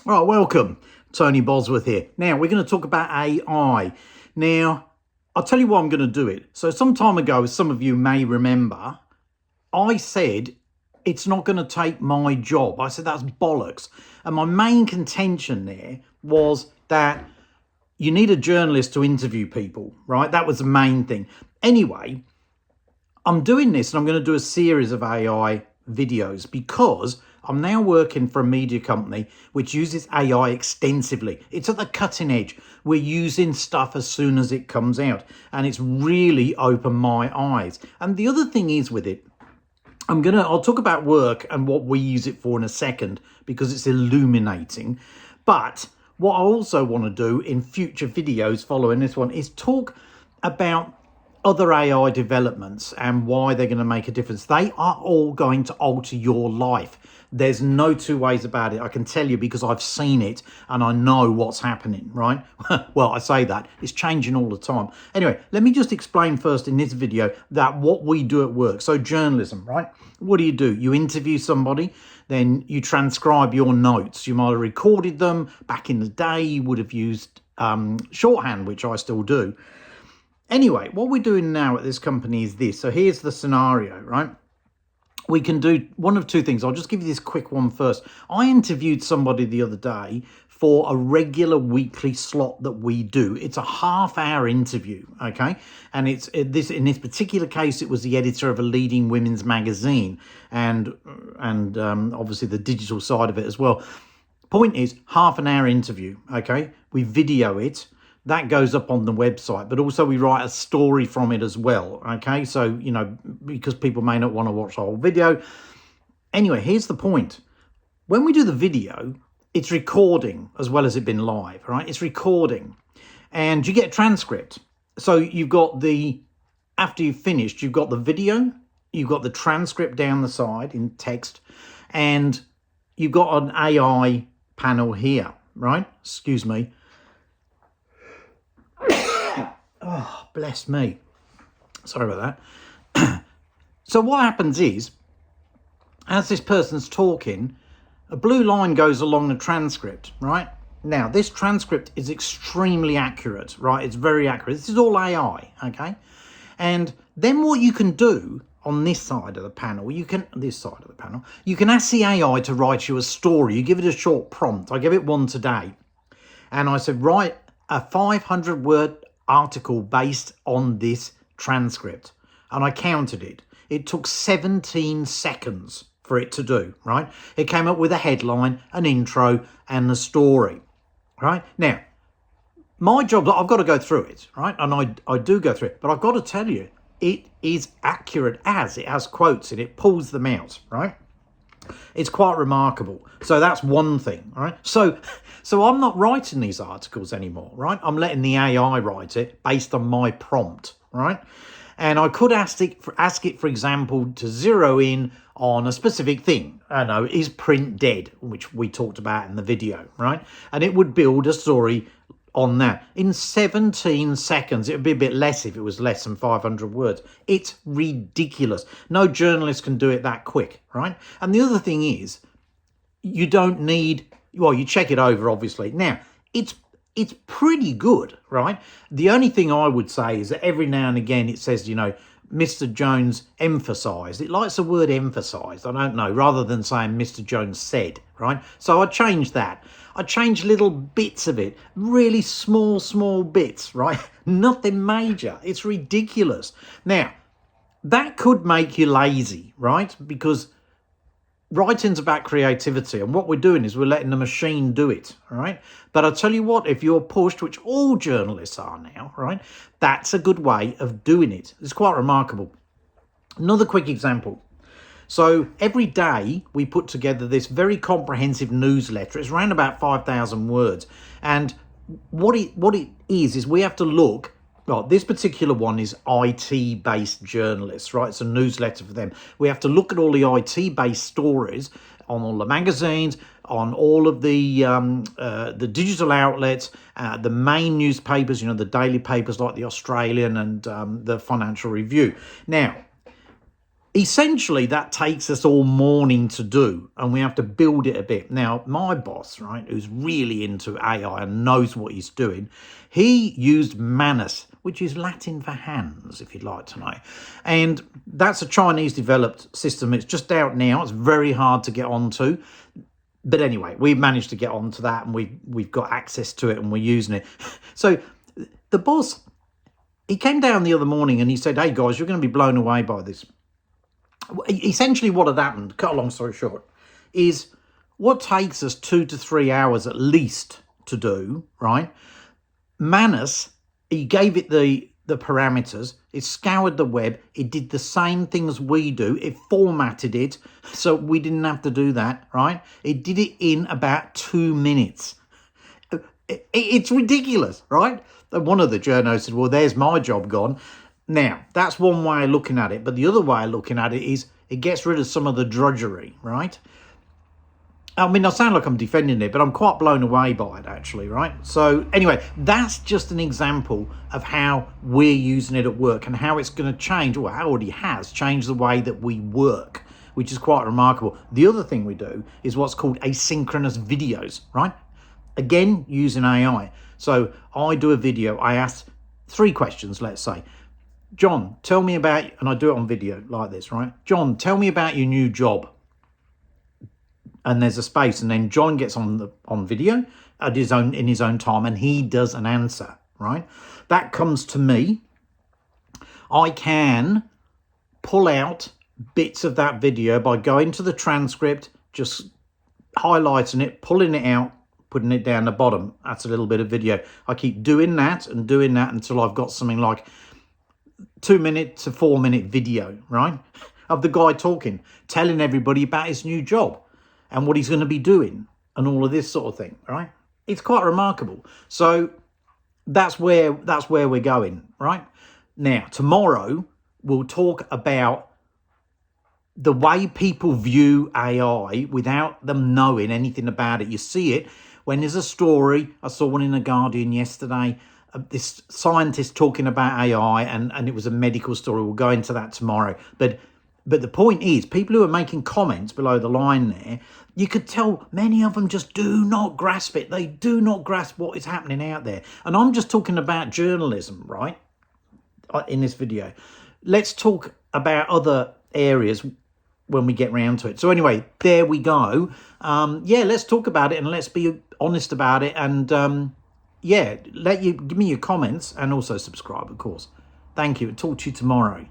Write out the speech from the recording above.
All right, welcome. Tony Bosworth here. Now, we're going to talk about AI. Now, I'll tell you why I'm going to do it. So, some time ago, as some of you may remember, I said it's not going to take my job. I said that's bollocks. And my main contention there was that you need a journalist to interview people, right? That was the main thing. Anyway, I'm doing this and I'm going to do a series of AI videos because I'm now working for a media company which uses AI extensively. It's at the cutting edge. We're using stuff as soon as it comes out, and it's really opened my eyes. And the other thing is with it, I'll talk about work and what we use it for in a second because it's illuminating. But what I also want to do in future videos following this one is talk about other AI developments and why they're going to make a difference. They are all going to alter your life. There's no two ways about it. I can tell you because I've seen it and I know what's happening, right? Well, I say that. It's changing all the time. Anyway, let me just explain first in this video that what we do at work. So journalism, right? What do? You interview somebody, then you transcribe your notes. You might have recorded them. Back in the day, you would have used shorthand, which I still do. Anyway, what we're doing now at this company is this. So here's the scenario, right? We can do one of two things. I'll just give you this quick one first. I interviewed somebody the other day for a regular weekly slot that we do. It's a half-hour interview, okay? And in this particular case, it was the editor of a leading women's magazine, and obviously the digital side of it as well. Point is, half an hour interview, okay? We video it. That goes up on the website, but also we write a story from it as well, okay? So, because people may not want to watch the whole video. Anyway, here's the point. When we do the video, it's recording as well as it being live, right? It's recording. And you get a transcript. So you've got after you've finished, you've got the video, you've got the transcript down the side in text, and you've got an AI panel here, right? Excuse me. Oh, bless me. Sorry about that. So what happens is, as this person's talking, a blue line goes along the transcript, right? Now, this transcript is extremely accurate, right? It's very accurate. This is all AI, okay? And then what you can do on this side of the panel, you can ask the AI to write you a story. You give it a short prompt. I give it one today. And I said, write a 500-word article based on this transcript, and I counted it. It took 17 seconds for it to do, right? It came up with a headline, an intro, and the story, right? Now, my job, I've got to go through it, right? And I do go through it, but I've got to tell you, it is accurate as it has quotes and it pulls them out, right? It's quite remarkable. So that's one thing, right? So I'm not writing these articles anymore, right? I'm letting the AI write it based on my prompt, right? And I could ask it, for example, to zero in on a specific thing. I know, is print dead, which we talked about in the video, right? And it would build a story on that. In 17 seconds, it would be a bit less if it was less than 500 words. It's ridiculous. No journalist can do it that quick, right? And the other thing is, you don't need, well, you check it over, obviously. Now, it's pretty good, right? The only thing I would say is that every now and again it says, Mr. Jones emphasised. It likes the word emphasised, I don't know, rather than saying Mr. Jones said, right? So I changed that. I changed little bits of it, really small bits, right? Nothing major. It's ridiculous. Now, that could make you lazy, right? Because writing's about creativity, and what we're doing is we're letting the machine do it, all right? But I'll tell you what, if you're pushed, which all journalists are now, right, that's a good way of doing it. It's quite remarkable. Another quick example. So every day we put together this very comprehensive newsletter. It's around about 5,000 words. And what it is we have to look. Well, this particular one is IT-based journalists, right? It's a newsletter for them. We have to look at all the IT-based stories on all the magazines, on all of the digital outlets, the main newspapers, the daily papers like the Australian and the Financial Review. Now, essentially that takes us all morning to do, and we have to build it a bit. Now, my boss, right, who's really into AI and knows what he's doing, he used Manus, which is Latin for hands, if you'd like to know. And that's a Chinese developed system. It's just out now. It's very hard to get onto. But anyway, we've managed to get onto that, and we've got access to it, and we're using it. So the boss, he came down the other morning and he said, hey guys, you're going to be blown away by this. Essentially what had happened, cut a long story short, is what takes us 2 to 3 hours at least to do, right? Manus, he gave it the parameters, it scoured the web, it did the same things we do, it formatted it, so we didn't have to do that, right? It did it in about 2 minutes. It's ridiculous, right? And one of the journos said, well, there's my job gone. Now, that's one way of looking at it, but the other way of looking at it is it gets rid of some of the drudgery, right? I mean, I sound like I'm defending it, but I'm quite blown away by it, actually, right? So anyway, that's just an example of how we're using it at work and how it's going to change, or how it already has changed the way that we work, which is quite remarkable. The other thing we do is what's called asynchronous videos, right? Again, using AI. So I do a video, I ask 3 questions, let's say. John, tell me about, and I do it on video like this, right? John, tell me about your new job. And there's a space, and then John gets on video at in his own time, and he does an answer, right? That comes to me. I can pull out bits of that video by going to the transcript, just highlighting it, pulling it out, putting it down the bottom. That's a little bit of video. I keep doing that and doing that until I've got something like 2 minute to 4 minute video, right? Of the guy talking, telling everybody about his new job and what he's going to be doing and all of this sort of thing, right? It's quite remarkable. So that's where we're going, right? Now, tomorrow we'll talk about the way people view AI without them knowing anything about it. You see it when there's a story. I saw one in The Guardian yesterday, this scientist talking about AI, and it was a medical story. We'll go into that tomorrow. But the point is, people who are making comments below the line there, you could tell many of them just do not grasp it. They do not grasp what is happening out there. And I'm just talking about journalism, right, in this video. Let's talk about other areas when we get round to it. So anyway, there we go. Yeah, let's talk about it and let's be honest about it. And yeah, give me your comments and also subscribe, of course. Thank you. Talk to you tomorrow.